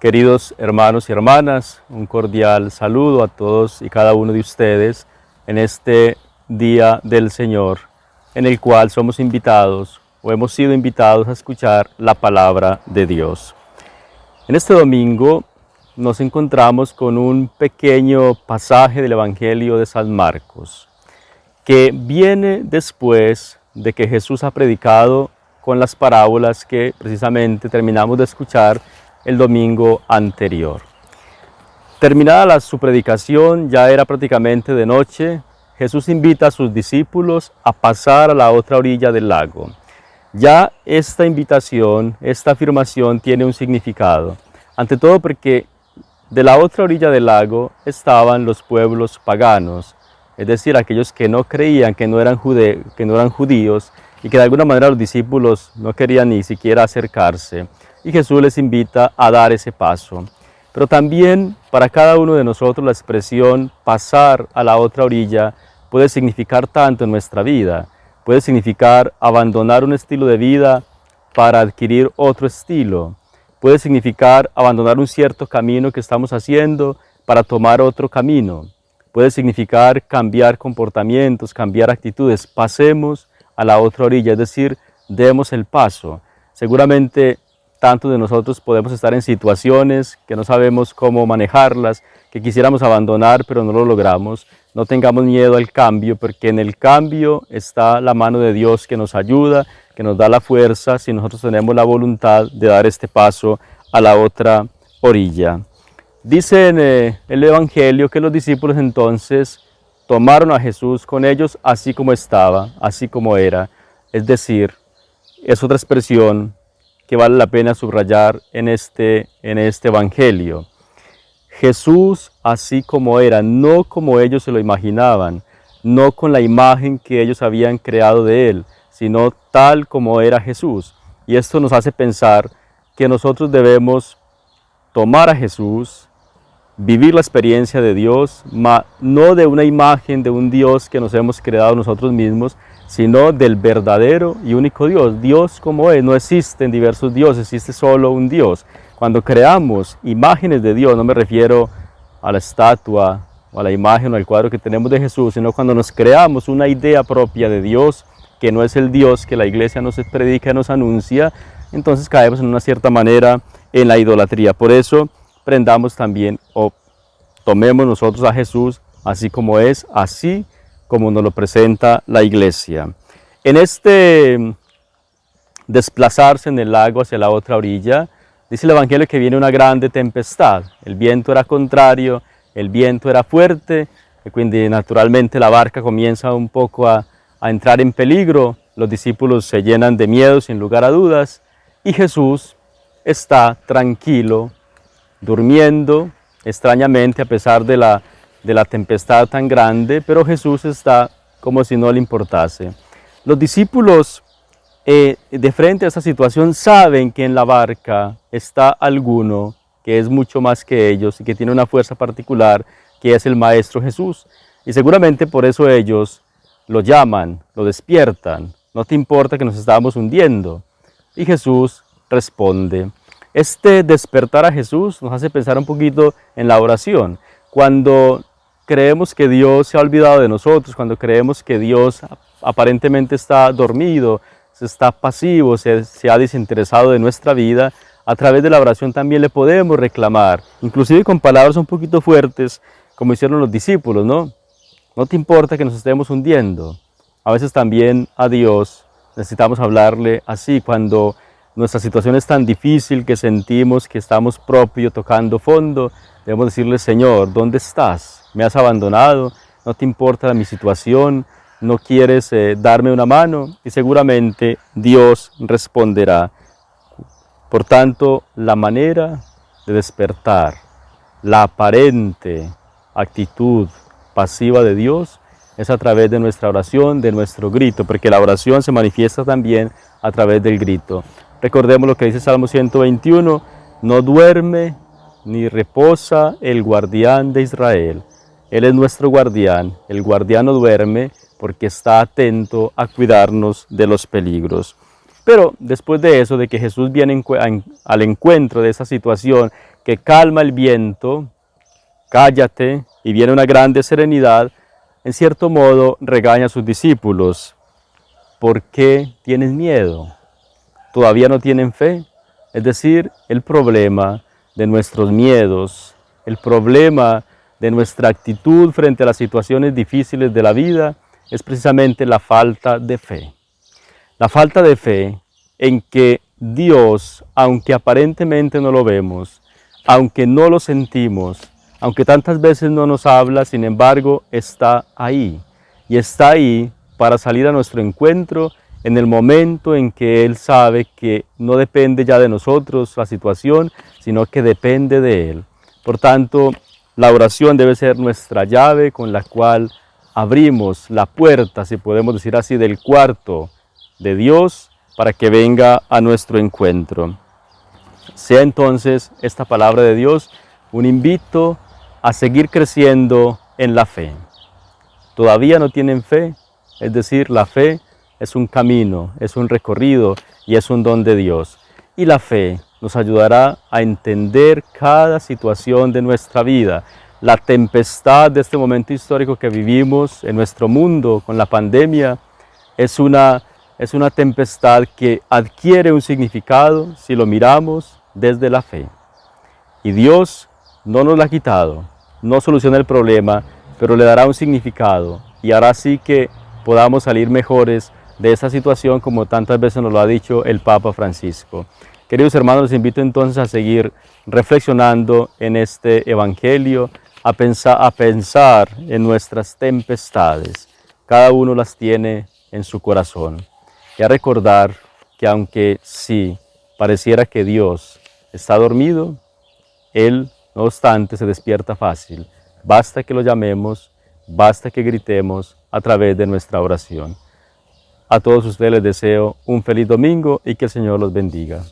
Queridos hermanos y hermanas, un cordial saludo a todos y cada uno de ustedes en este Día del Señor, en el cual somos invitados o hemos sido invitados a escuchar la palabra de Dios. En este domingo nos encontramos con un pequeño pasaje del Evangelio de San Marcos, que viene después de que Jesús ha predicado con las parábolas que precisamente terminamos de escuchar el domingo anterior. Terminada su predicación, ya era prácticamente de noche, Jesús invita a sus discípulos a pasar a la otra orilla del lago. Ya esta invitación, esta afirmación tiene un significado, ante todo porque de la otra orilla del lago estaban los pueblos paganos, es decir, aquellos que no creían, que no eran judíos, y que de alguna manera los discípulos no querían ni siquiera acercarse. Y Jesús les invita a dar ese paso. Pero también para cada uno de nosotros la expresión pasar a la otra orilla puede significar tanto en nuestra vida. Puede significar abandonar un estilo de vida para adquirir otro estilo. Puede significar abandonar un cierto camino que estamos haciendo para tomar otro camino. Puede significar cambiar comportamientos, cambiar actitudes. Pasemos a la otra orilla, es decir, demos el paso. Seguramente tantos de nosotros podemos estar en situaciones que no sabemos cómo manejarlas, que quisiéramos abandonar pero no lo logramos. No tengamos miedo al cambio, porque en el cambio está la mano de Dios que nos ayuda, que nos da la fuerza si nosotros tenemos la voluntad de dar este paso a la otra orilla. Dice en el Evangelio que los discípulos entonces tomaron a Jesús con ellos así como estaba, así como era. Es decir, es otra expresión que vale la pena subrayar en este Evangelio. Jesús así como era, no como ellos se lo imaginaban, no con la imagen que ellos habían creado de Él, sino tal como era Jesús. Y esto nos hace pensar que nosotros debemos tomar a Jesús, vivir la experiencia de Dios, no de una imagen de un Dios que nos hemos creado nosotros mismos, sino del verdadero y único Dios. Dios como es, no existen diversos dioses, existe solo un Dios. Cuando creamos imágenes de Dios, no me refiero a la estatua o a la imagen o al cuadro que tenemos de Jesús, sino cuando nos creamos una idea propia de Dios, que no es el Dios que la iglesia nos predica, nos anuncia, entonces caemos en una cierta manera en la idolatría. Por eso prendamos también o tomemos nosotros a Jesús así como es, así como nos lo presenta la iglesia. En este desplazarse en el lago hacia la otra orilla, dice el Evangelio que viene una grande tempestad. El viento era contrario, el viento era fuerte, y naturalmente la barca comienza un poco a entrar en peligro. Los discípulos se llenan de miedo sin lugar a dudas y Jesús está tranquilo, durmiendo extrañamente a pesar de la tempestad tan grande, pero Jesús está como si no le importase. Los discípulos de frente a esta situación saben que en la barca está alguno que es mucho más que ellos y que tiene una fuerza particular, que es el Maestro Jesús. Y seguramente por eso ellos lo llaman, lo despiertan. No te importa que nos estábamos hundiendo. Y Jesús responde. Este despertar a Jesús nos hace pensar un poquito en la oración. Cuando creemos que Dios se ha olvidado de nosotros, cuando creemos que Dios aparentemente está dormido, está pasivo, se ha desinteresado de nuestra vida, a través de la oración también le podemos reclamar, inclusive con palabras un poquito fuertes, como hicieron los discípulos, ¿no? No te importa que nos estemos hundiendo. A veces también a Dios necesitamos hablarle así, cuando nuestra situación es tan difícil que sentimos que estamos propio tocando fondo, debemos decirle: Señor, ¿dónde estás? ¿Me has abandonado? ¿No te importa mi situación? ¿No quieres darme una mano? Y seguramente Dios responderá. Por tanto, la manera de despertar, la aparente actitud pasiva de Dios es a través de nuestra oración, de nuestro grito, porque la oración se manifiesta también a través del grito. Recordemos lo que dice Salmo 121, no duerme ni reposa el guardián de Israel. Él es nuestro guardián, el guardián no duerme porque está atento a cuidarnos de los peligros. Pero después de eso, de que Jesús viene al encuentro de esa situación que calma el viento, cállate, y viene una grande serenidad, en cierto modo regaña a sus discípulos. ¿Por qué tienes miedo? ¿Todavía no tienen fe? Es decir, el problema de nuestros miedos, el problema de nuestra actitud frente a las situaciones difíciles de la vida es precisamente la falta de fe. La falta de fe en que Dios, aunque aparentemente no lo vemos, aunque no lo sentimos, aunque tantas veces no nos habla, sin embargo, está ahí. Y está ahí para salir a nuestro encuentro en el momento en que Él sabe que no depende ya de nosotros la situación, sino que depende de Él. Por tanto, la oración debe ser nuestra llave con la cual abrimos la puerta, si podemos decir así, del cuarto de Dios para que venga a nuestro encuentro. Sea entonces esta palabra de Dios un invito a seguir creciendo en la fe. ¿Todavía no tienen fe? Es decir, la fe es un camino, es un recorrido y es un don de Dios. Y la fe nos ayudará a entender cada situación de nuestra vida. La tempestad de este momento histórico que vivimos en nuestro mundo con la pandemia es una tempestad que adquiere un significado si lo miramos desde la fe. Y Dios no nos la ha quitado, no soluciona el problema, pero le dará un significado y hará así que podamos salir mejores de esta situación, como tantas veces nos lo ha dicho el Papa Francisco. Queridos hermanos, los invito entonces a seguir reflexionando en este Evangelio, a pensar en nuestras tempestades. Cada uno las tiene en su corazón. Y a recordar que aunque sí pareciera que Dios está dormido, Él, no obstante, se despierta fácil. Basta que lo llamemos, basta que gritemos a través de nuestra oración. A todos ustedes les deseo un feliz domingo y que el Señor los bendiga.